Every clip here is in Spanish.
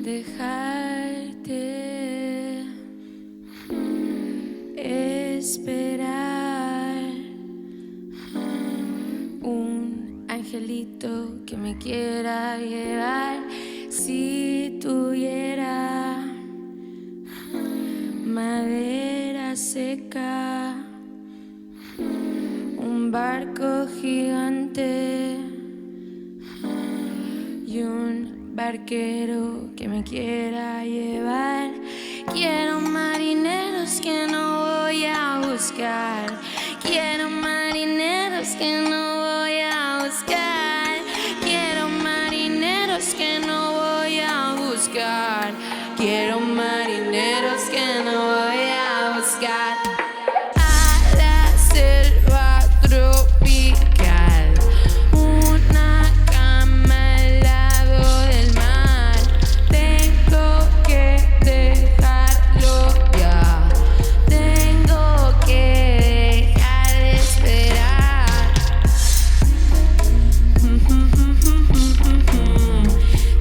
dejarte esperar un angelito que me quiera llevar. Si tuviera madera seca, un barco gigante y un barquero que me quiera llevar. Quiero marineros que no voy a buscar. Quiero marineros que no voy a buscar. Quiero marineros que no voy a buscar. Quiero marineros que no voy a buscar. A la selva tropical, una cama al lado del mar. Tengo que dejarlo ya. Tengo que dejar de esperar.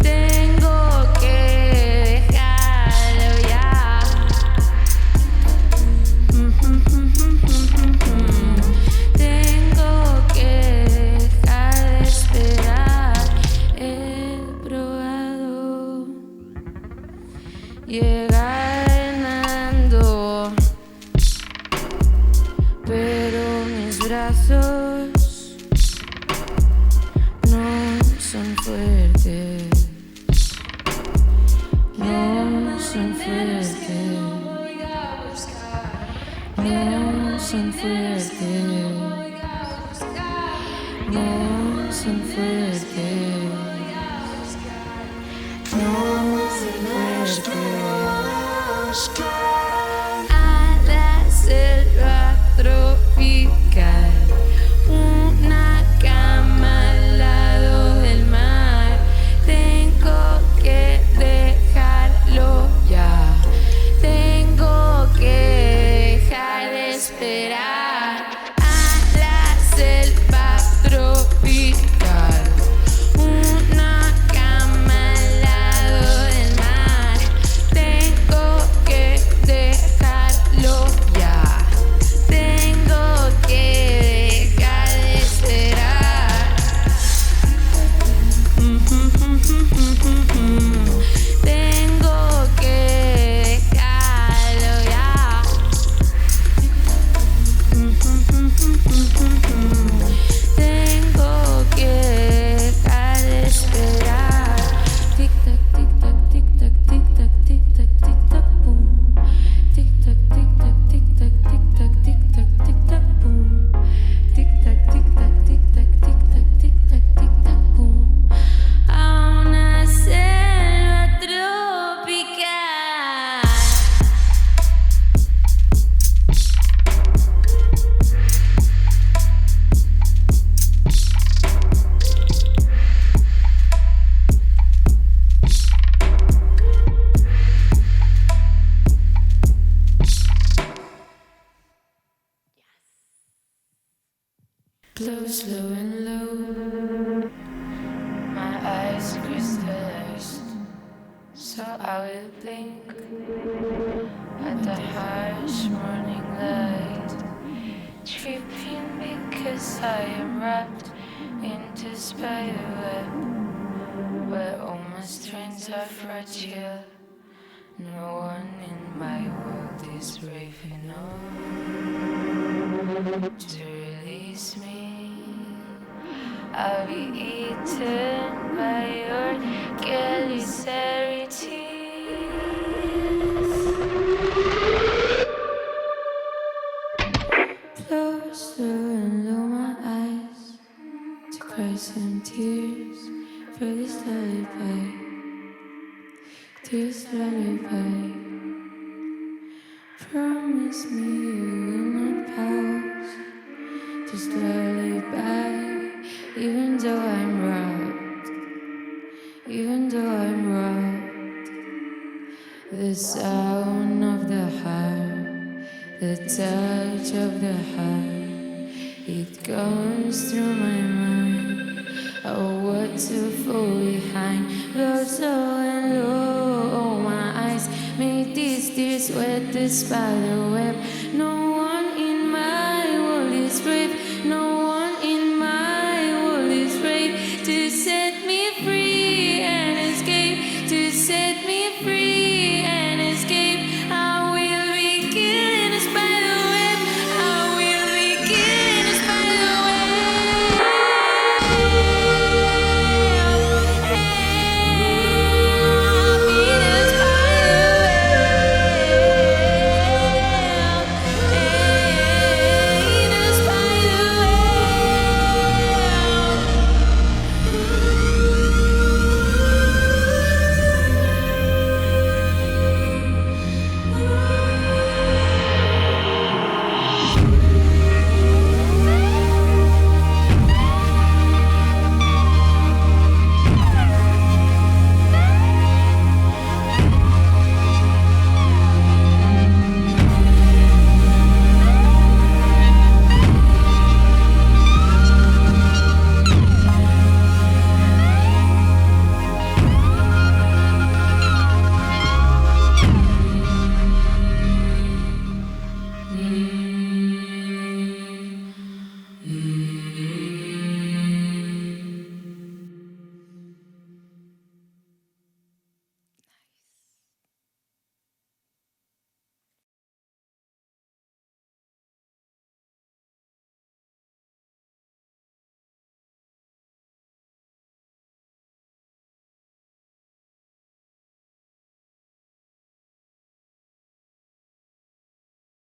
Tengo que dejarlo ya. Tengo que dejar de esperar. He probado llegar nadando, pero mis brazos no son fuertes. No son fuertes. No son fuertes. No son fuertes. No son fuertes. A la selva tropical, una cama al lado del mar. Tengo que dejarlo ya. Tengo que dejar de esperar. A la selva tropical, una cama al lado del mar. Tengo que dejarlo ya. Tengo que dejar de esperar. Tengo que dejarlo ya. Tengo que dejar de esperar. Tic tac, tic tac, tic tac, tic tac, tic tac, tic tac, boom. Tic tac, tic tac, tic tac, tic tac, tic tac, tic tac, boom. Tic tac, tic tac, tic tac, tic tac, tic tac, tic tac, boom. A una selva tropical. Blow slow and low, my eyes crystallized, so I will blink at the harsh morning light, tripping because I am wrapped into spiderweb, where all my strands are fragile. No one in my world is brave enough to release me. I'll be eaten by your glycerine teeth. Blow slow and low my eyes to cry some tears for this lullaby. This lullaby. Promise me you will not pause. Just lullaby. Even though I'm robbed, even though I'm robbed, the sound of the heart, the touch of the heart, it goes through my mind. Oh, what to fall behind, blow slow and low. spider web.